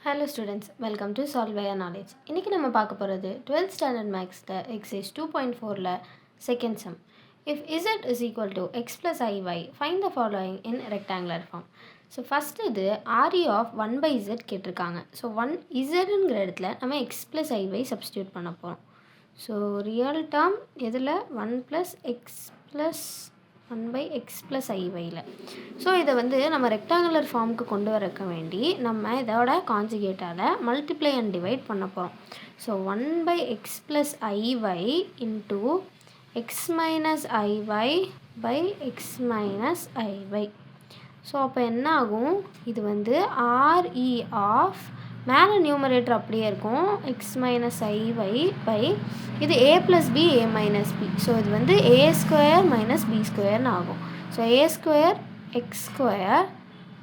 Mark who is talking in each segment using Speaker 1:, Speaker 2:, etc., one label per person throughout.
Speaker 1: Hello students, welcome to Solve Via Knowledge. இன்னைக்கு நம்ம பார்க்க போகிறது 12th standard maths exercise 2.4ல second sum. If z is equal to x plus iy, find the following in rectangular form. So first இது re of 1 by z கேட்டிருக்காங்க. So 1 zங்கிற இடத்துல நம்ம x plus iy substitute பண்ண போகிறோம். So real term எதில் 1 plus x plus 1 by x plus iy. So இதை வந்து நம்ம ரெக்டாங்குலர் ஃபார்முக்கு கொண்டு வரக்க வேண்டி நம்ம இதோட கான்ஜுகேட்டால் மல்டிப்ளை அண்ட் டிவைட் பண்ண போகிறோம். So 1 by x plus iy into x minus iy by x minus iy. So அப்போ என்ன ஆகும், இது வந்து re ஆஃப் மேலே நியூமரேட்டர் அப்படியே இருக்கும் x minus iy by இது a plus b a minus b. So இது வந்து a square minus b squareன்னு ஆகும். So a square x square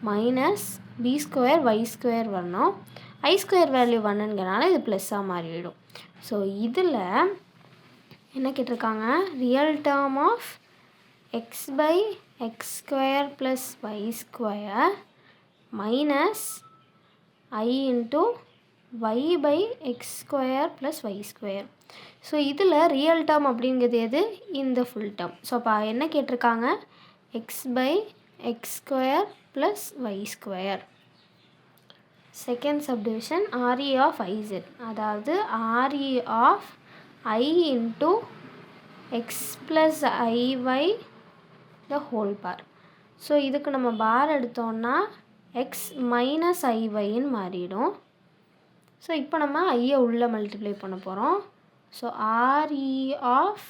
Speaker 1: minus b square y square வரணும். I square வேல்யூ 1ங்கிறனால இது ப்ளஸ்ஸாக மாறிவிடும். ஸோ இதில் என்ன கேட்டிருக்காங்க, real term of x by x square plus y square minus I into y by x square plus y square. So இதில் real term அப்படிங்கிறது எது, இந்த ஃபுல் டேர்ம். ஸோ அப்போ என்ன கேட்டிருக்காங்க, x by x square plus y square. Second subdivision re of iz, அதாவது re of I into x plus iy the whole bar. So இதுக்கு நம்ம பார் எடுத்தோன்னா x minus iy மாறிடும். ஸோ இப்போ நம்ம ஐயை உள்ளே மல்டிப்ளை பண்ண போகிறோம். ஸோ re of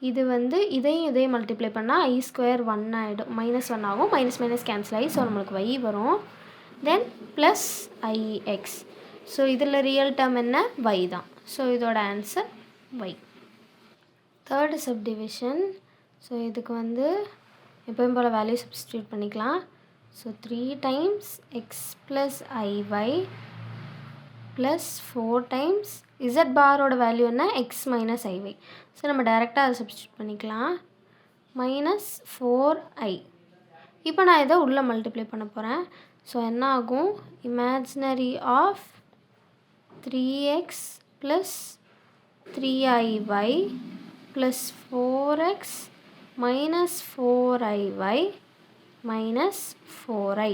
Speaker 1: இது வந்து இதையும் மல்டிப்ளை பண்ணால் ஐ ஸ்கொயர் 1 ஆகிடும், -1 ஆகும், மைனஸ் மைனஸ் கேன்சல் ஆகி ஸோ நம்மளுக்கு y வரும். Then plus ix. ஸோ இதில் ரியல் டேர்ம் என்ன, y தான். ஸோ இதோட answer y. Third subdivision. So இதுக்கு வந்து எப்போயும் போல் வேல்யூ சப்ஸ்டியூட் பண்ணிக்கலாம். So 3 times x plus iy plus 4 times z பாரோட வேல்யூ என்ன, x minus iy. ஸோ நம்ம டைரெக்டாக அதை சப்ஸ்டியூட் பண்ணிக்கலாம். -4i. இப்போ நான் இதை உள்ளே மல்டிப்ளை பண்ண போகிறேன். ஸோ என்ன ஆகும், imaginary of 3x plus 3iy plus 4x minus 4iy minus 4i.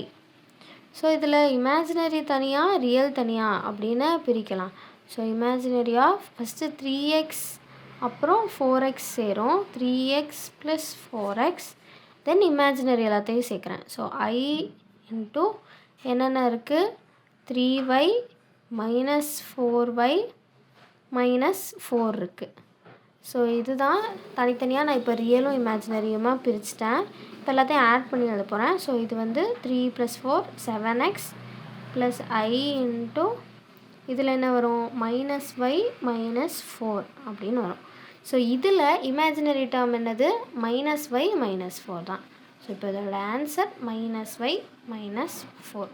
Speaker 1: So இதில் இமேஜினரி தனியாக ரியல் தனியாக அப்படின்னு பிரிக்கலாம். So imaginary of first 3x அப்புறம் 4x சேரும், 3x ப்ளஸ் 4x. தென் இமேஜினரி எல்லாத்தையும் சேர்க்குறேன். ஸோ I இன்ட்டு என்னென்ன இருக்குது, 3y மைனஸ் 4y மைனஸ் 4 இருக்குது. ஸோ இதுதான் தனித்தனியாக நான் இப்போ ரியலும் இமேஜினரியுமாக பிரிச்சுட்டேன். இப்போ எல்லாத்தையும் ஆட் பண்ணி எழுத போகிறேன். ஸோ இது வந்து 3 + 4 7x ப்ளஸ் I இன்ட்டு இதில் என்ன வரும், -y மைனஸ் 4 அப்படின்னு வரும். ஸோ இதில் இமேஜினரி டேர்ம் என்னது, -y மைனஸ் 4 தான். ஸோ இப்போ இதோட ஆன்சர் -y மைனஸ் 4.